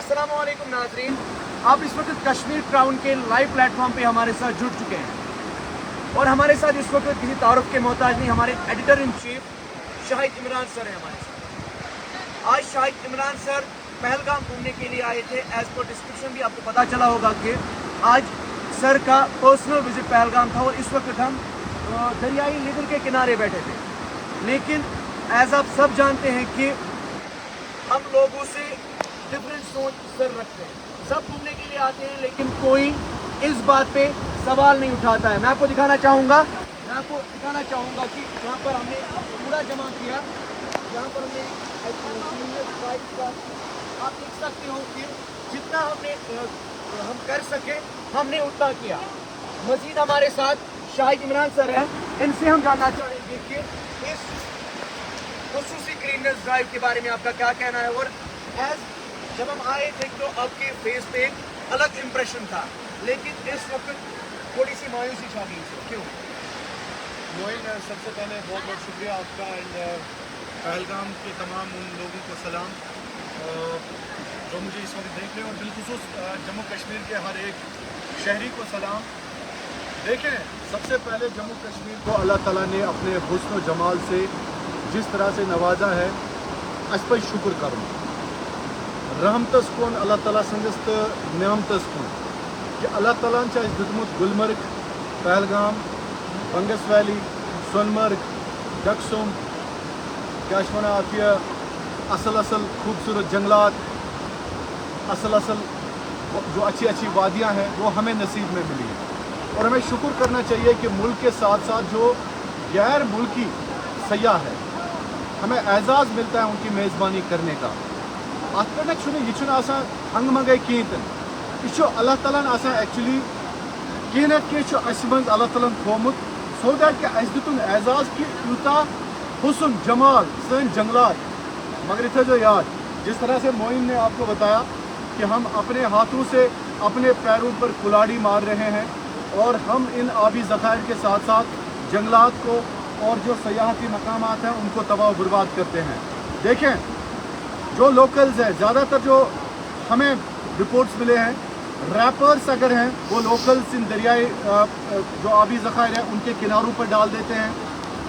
अस्सलाम वालेकुम नाज़रीन, आप इस वक्त कश्मीर क्राउन के लाइव प्लेटफॉर्म पे हमारे साथ जुड़ चुके हैं और हमारे साथ इस वक्त किसी तारुफ के मोहताज नहीं, हमारे editor in chief Shahid Imran sir हैं हमारे साथ। आज शाहिद इमरान सर पहलगाम घूमने के लिए आए थे। एज पर डिस्क्रिप्शन भी आपको पता चला होगा कि आज सर का पर्सनल विजिट पहलगाम था और इस वक्त हम दरियाई लिदर के किनारे बैठे थे। लेकिन एज आप सब जानते हैं कि हम लोगों से डिफरेंट सोच सर रखते हैं। सब घूमने के लिए आते हैं लेकिन कोई इस बात पे सवाल नहीं उठाता है। मैं आपको दिखाना चाहूँगा कि यहाँ पर हमने कूड़ा जमा किया, यहाँ पर हमने आप देख सकते हो कि जितना हम कर सके हमने उतना किया। मजीद हमारे साथ शाहिद इमरान सर हैं, इनसे हम जानना चाहेंगे कि इस खुसूसी ग्रीननेस ड्राइव के बारे में आपका क्या कहना है। और एज जब हम आए थे तो आपके फेस पे एक अलग इम्प्रेशन था, लेकिन इस वक्त थोड़ी सी मायूसी छा गई है, क्यों? मोइन, सबसे पहले बहुत बहुत शुक्रिया आपका एंड पहलगाम के तमाम उन लोगों को सलाम जो मुझे इस वक्त देख रहे हैं, और बिलखुसूस जम्मू कश्मीर के हर एक शहरी को सलाम। देखें, सबसे पहले जम्मू कश्मीर को अल्लाह ताला ने अपने हुस्न और जमाल से जिस तरह से नवाजा है, अस पर शुक्र करूँ। रहमतस कुन अल्लाह ताला संगस्त नियमतस कुन कि अल्लाह ताला ने दितमुत गुलमर्ग, पहलगाम, बंगस वैली, सोनमर्ग, डकसुम, क्या आफिया, असल खूबसूरत जंगलात, असल जो अच्छी अच्छी वादियाँ हैं वो हमें नसीब में मिली हैं। और हमें शुक्र करना चाहिए कि मुल्क के साथ साथ जो गैर मुल्की सयाह है, हमें एजाज़ मिलता है उनकी मेज़बानी करने का। अत पे आसान हंग मंगे कहें, यह अल्लाह ताला एक्चुअली कह ना कह अल्लाह ताला थोमुत सो दैट कि अस दितुन एजाज़ कि यूता हुस्न जमाल सन जंगलात। मगर इतना जो याद, जिस तरह से मोइन ने आपको बताया कि हम अपने हाथों से अपने पैरों पर कुल्हाड़ी मार रहे हैं और हम इन आबी ज़खायर के साथ साथ जंगलात को और जो सयाहती मकामात हैं उनको तबाह बर्बाद करते हैं। देखें, जो लोकल्स हैं, ज़्यादातर जो हमें रिपोर्ट्स मिले हैं, रैपर्स अगर हैं वो लोकल्स इन दरियाई जो आबी ज़खायर हैं उनके किनारों पर डाल देते हैं,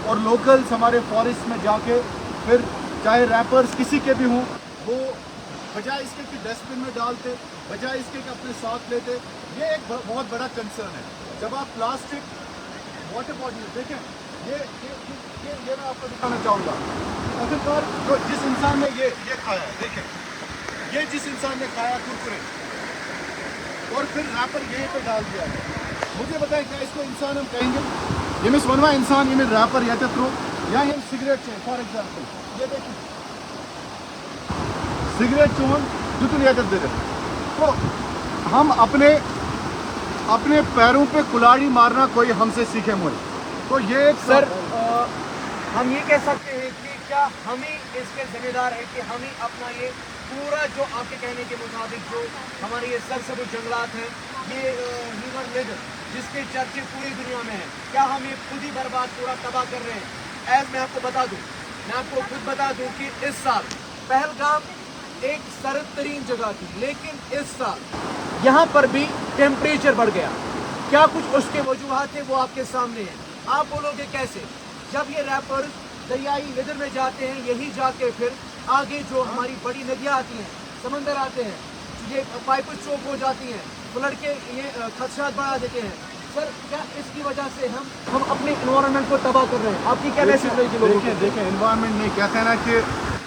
और लोकल्स हमारे फॉरेस्ट में जाके फिर चाहे रैपर्स किसी के भी हों, वो बजाय इसके कि डस्टबिन में डालते, बजाय इसके कि अपने साथ लेते। ये एक बहुत बड़ा कंसर्न है। जब आप प्लास्टिक वाटर बॉटल देखें, ये मैं आपको दिखाना चाहूँगा। आखिरकार जो जिस इंसान ने ये खाया है, देखें, ये जिस इंसान ने खाया कुरकुरे और फिर रैपर यहीं पे डाल दिया है, मुझे बताएं क्या इसको इंसान हम कहेंगे? ये मिस वनवा इंसान ये रैपर या थ्रो या ये सिगरेट चाहिए फॉर एग्जाम्पल, ये देखिए सिगरेट चोन जुतुन या दे। तो हम अपने पैरों पे कुल्हाड़ी मारना कोई हमसे सीखे मोई। तो ये सर हम ये कह सकते हैं कि क्या हम ही इसके जिम्मेदार हैं कि हम ही अपना ये पूरा जो आपके कहने के मुताबिक जो हमारे ये सरसब्ज़ जंगलात हैं, ये रिवर लिदर जिसके चर्चे पूरी दुनिया में हैं, क्या हम ये खुद ही बर्बाद पूरा तबाह कर रहे हैं? एज मैं आपको खुद बता दूं कि इस साल पहलगाम एक सर्द तरीन जगह थी, लेकिन इस साल यहाँ पर भी टेम्परेचर बढ़ गया। क्या कुछ उसके वजूहात थे वो आपके सामने हैं। आप बोलोगे कैसे? जब ये रैपर दरियाई लिदर में जाते हैं, यही जाके फिर आगे जो हमारी बड़ी नदियाँ आती हैं, समंदर आते हैं, ये पाइप चौक हो जाती हैं, फ्लड के ये खदशात बढ़ा देते हैं। सर, क्या इसकी वजह से हम अपने इन्वायरमेंट को तबाह कर रहे हैं? आपकी क्या मैसेज रहेगी लोगों को? देखें, इन्वायरमेंट ने क्या कहना कि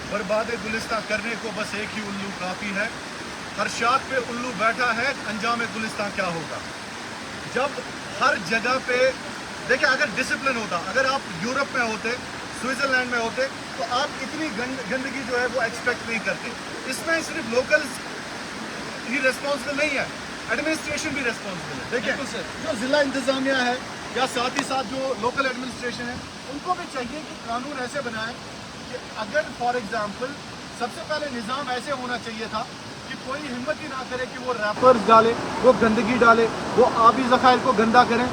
बर्बाद गुलिस्तां करने को बस एक ही उल्लू काफ़ी है। हर शाख पे उल्लू बैठा है, अंजाम गुलिस्तां क्या होगा? जब हर जगह पे देखिए, अगर डिसिप्लिन होता, अगर आप यूरोप में होते, स्विट्ज़रलैंड में होते, तो आप इतनी गंदगी जो है वो एक्सपेक्ट नहीं करते। इसमें सिर्फ लोकल्स ही रिस्पॉन्सिबल नहीं है, एडमिनिस्ट्रेशन भी रिस्पॉन्सिबल है। देखिए, जो ज़िला इंतज़ामिया है या साथ ही साथ जो लोकल एडमिनिस्ट्रेशन है, उनको भी चाहिए कि कानून ऐसे बनाएं कि अगर फॉर एग्ज़ाम्पल सबसे पहले निज़ाम ऐसे होना चाहिए था कि कोई हिम्मत ही ना करे कि वो रैपर्स डाले, वो गंदगी डाले, वो आबी ज़खायर को गंदा करें।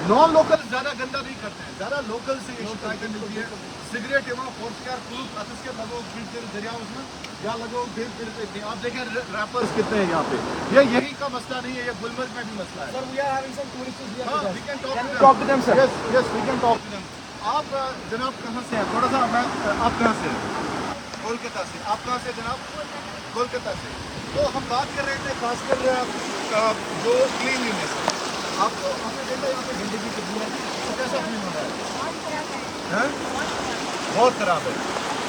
नॉन लोकल ज़्यादा गंदा नहीं करते हैं, ज़्यादा लोकल से ये शिकायतें मिलती है। सिगरेट एवं फोर्सकेयर पुरुष के लगो फिर दरिया उसमें या लगो फिर आप देखें रैपर्स कितने हैं यहाँ पे। ये यही का मसला नहीं है, ये गुलमर्ग में भी मसला है। Sir, we are having some tourists here. हाँ, with us. we can Can we talk talk to them, sir? Yes, we can talk to them. आप जनाब कहाँ से हैं? थोड़ा सा मैं आप कहाँ से हैं? कोलकाता से। आप कहाँ से जनाब? कोलकाता से। तो हम बात कर रहे थे खासकर जो क्लीनलीनेस है। आप आपने देखा यहाँ पे गंदगी कितनी है, तो कैसा फील हो रहा है? हैं? बहुत खराब है।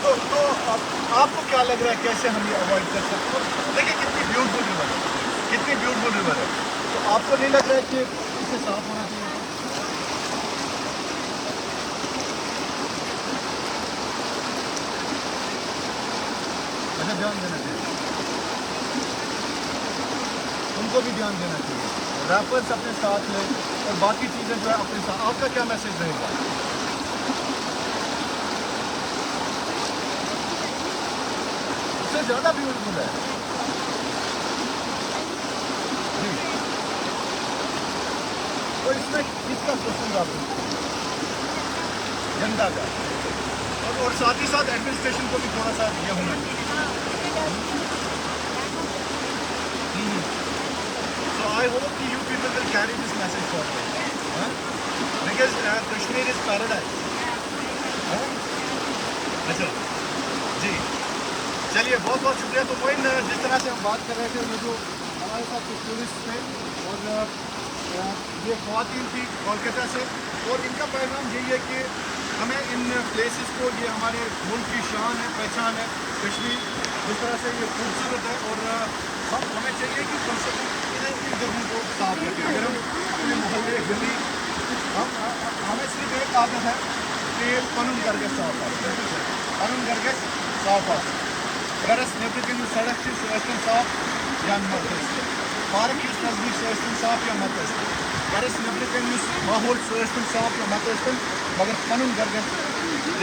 तो आपको क्या लग रहा है कैसे हम ये अवॉइड कर सकते हैं? देखिए कितनी ब्यूटीफुल रिवर है, कितनी ब्यूटीफुल रिवर है। तो आपको नहीं लग रहा है कि इसे साफ होना चाहिए? अच्छा, ध्यान देना चाहिए, उनको भी ध्यान देना चाहिए। रैपर्स अपने साथ लें और बाकी चीज़ें जो है अपने साथ। आपका क्या मैसेज रहेगा? उससे ज़्यादा ब्यूटीफुल है जी। तो इसमें किसका कसूर आप जनता का, और साथ ही साथ एडमिनिस्ट्रेशन को भी थोड़ा सा ये होना चाहिए। So I hope that you people will carry this message forward, because Kashmir is paradise. अच्छा जी, चलिए बहुत बहुत शुक्रिया। तो मोइन, जिस तरह से हम बात कर रहे थे, ये जो हमारे साथ कुछ टूरिस्ट थे और ये ख्वातीन थी कोलकाता से, और इनका पैगाम यही है कि हमें इन प्लेसेस को, ये हमारे मुल्क की शान है, पहचान है कश्मीर, जिस तरह से ये खूबसूरत है, और हमें चाहिए कि कम से कम इन जगहों को साफ रखें। अगर हम अपने मोहल्ले गली, हमें सिर्फ एक आदत है कि पनुन करके साफ आते, पनुन करके साफ आते। अगर नेबरिकन सड़क से सोचते साफ या मत पार्क इस नज़दीक सोचते साफ या मत अगर नेबरिकन माहौल सोचते साफ या मत मगर पनुन करके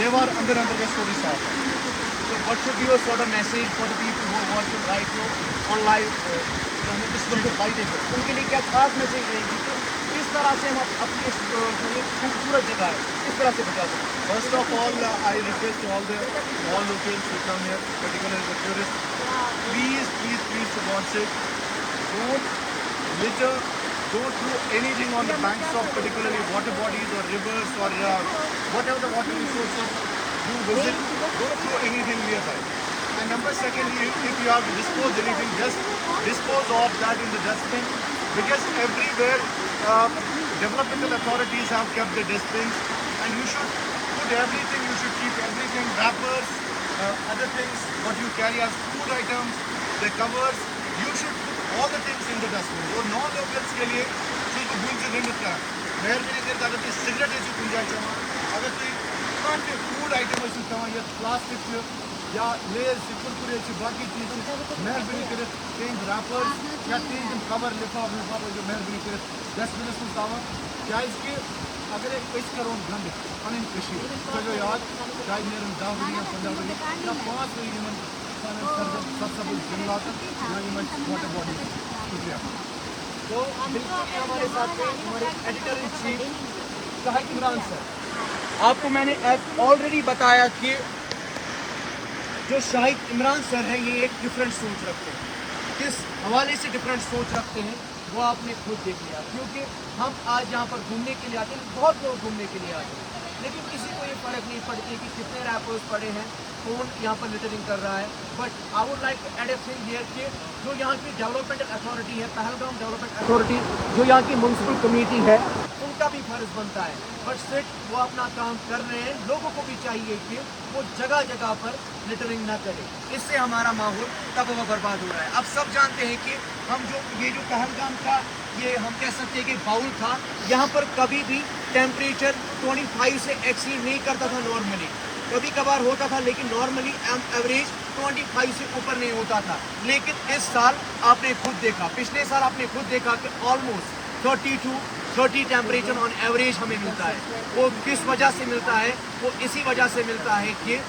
देवार अंदर अंदर के थोड़ी साफ है। So what should be your sort of message for the people who want to write you on live? उनके लिए क्या खास मैसेज रहेगी कि किस तरह से हम अपनी इस खूबसूरत जगह है किस तरह से बचा सकते हैं? First of all, I request all locals who come here, particularly the tourists, please for God's sake, don't litter, don't do anything on the banks of particularly water bodies or rivers or whatever the water resources you visit, don't throw anything nearby. And number secondly, if you have to dispose anything, just dispose of that in the dustbin, because everywhere developmental authorities have kept the dustbins, and you should put everything, you should keep everything, wrappers, other things, what you carry as food items, the covers, you should put all the things in the dustbin. और non-locals के लिए सिर्फ भूल से नहीं मिलता है। मेहरबानी करके अगर कोई सिगरेट ऐसी गुंजाइश है, अगर कोई दुकान पे फूड आइटम ऐसी कमा या प्लास्टिक या लेयर से कुरकुरे से बाकी चीज़ मेहरबानी करे तीन रैपर्स या तीन कवर लिफाफा जो मेहरबानी करे डस्टबिन में तावा क्या इसके अगर एक करोड़ गंद पन जो याद चाहे नेरन 10 वरी या 15 वरी या 5 वरी इन सब जंगलात या इन वाटर बॉडी। शुक्रिया। तो बिल्कुल हमारे साथ में हमारे editor in chief Shahid Imran sir, आपको मैंने ऑलरेडी बताया कि जो शाहिद इमरान सर हैं ये एक डिफरेंट सोच रखते हैं। किस हवाले से डिफरेंट सोच रखते हैं वो आपने खुद देख लिया, क्योंकि हम आज यहाँ पर घूमने के लिए आते हैं, बहुत लोग घूमने के लिए आते हैं, लेकिन किसी को ये फ़र्क नहीं पड़ती कि कितने रैपर्स पड़े हैं, कौन यहाँ पर लिटरिंग कर रहा है। But I would like to add a thing here कि जो यहाँ की डेवलपमेंट अथॉरिटी है, पहलगाम डेवलपमेंट अथॉरिटी, जो यहाँ की म्यूनसिपल कमेटी है, उनका भी फर्ज बनता है। बट सिर्फ वो अपना काम कर रहे हैं, लोगों को भी चाहिए कि वो जगह जगह पर लिटरिंग ना करें, इससे हमारा माहौल तबाह बर्बाद हो रहा है। अब सब जानते हैं कि हम ये जो पहलगाम का ये हम कह सकते हैं कि बाउल था, यहाँ पर कभी भी टेम्परेचर 25 से एक्सीड नहीं करता था नॉर्मली, कभी कभार होता था, लेकिन नॉर्मली एवरेज 25 से ऊपर नहीं होता था। लेकिन इस साल आपने खुद देखा, पिछले साल आपने खुद देखा कि ऑलमोस्ट 30 टेम्परेचर ऑन एवरेज हमें मिलता है। वो किस वजह से मिलता है? वो इसी वजह से मिलता है कि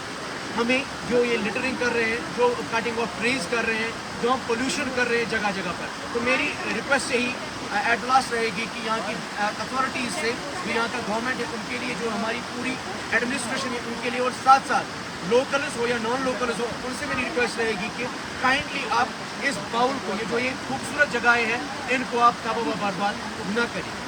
हमें जो ये लिटरिंग कर रहे हैं, जो कटिंग ऑफ ट्रीज कर रहे हैं, जो हम पोल्यूशन कर रहे हैं जगह जगह पर। तो मेरी रिक्वेस्ट यही एट लास्ट रहेगी कि यहाँ की अथॉरिटीज़ से, जो यहाँ का गवर्नमेंट है, उनके लिए, जो हमारी पूरी एडमिनिस्ट्रेशन है उनके लिए, और साथ साथ लोकल्स हो या नॉन लोकल्स हो, उनसे मेरी रिक्वेस्ट रहेगी कि काइंडली आप इस बाउल को, ये जो ये खूबसूरत जगहें हैं, इनको आप तबाह व बर्बाद न करें।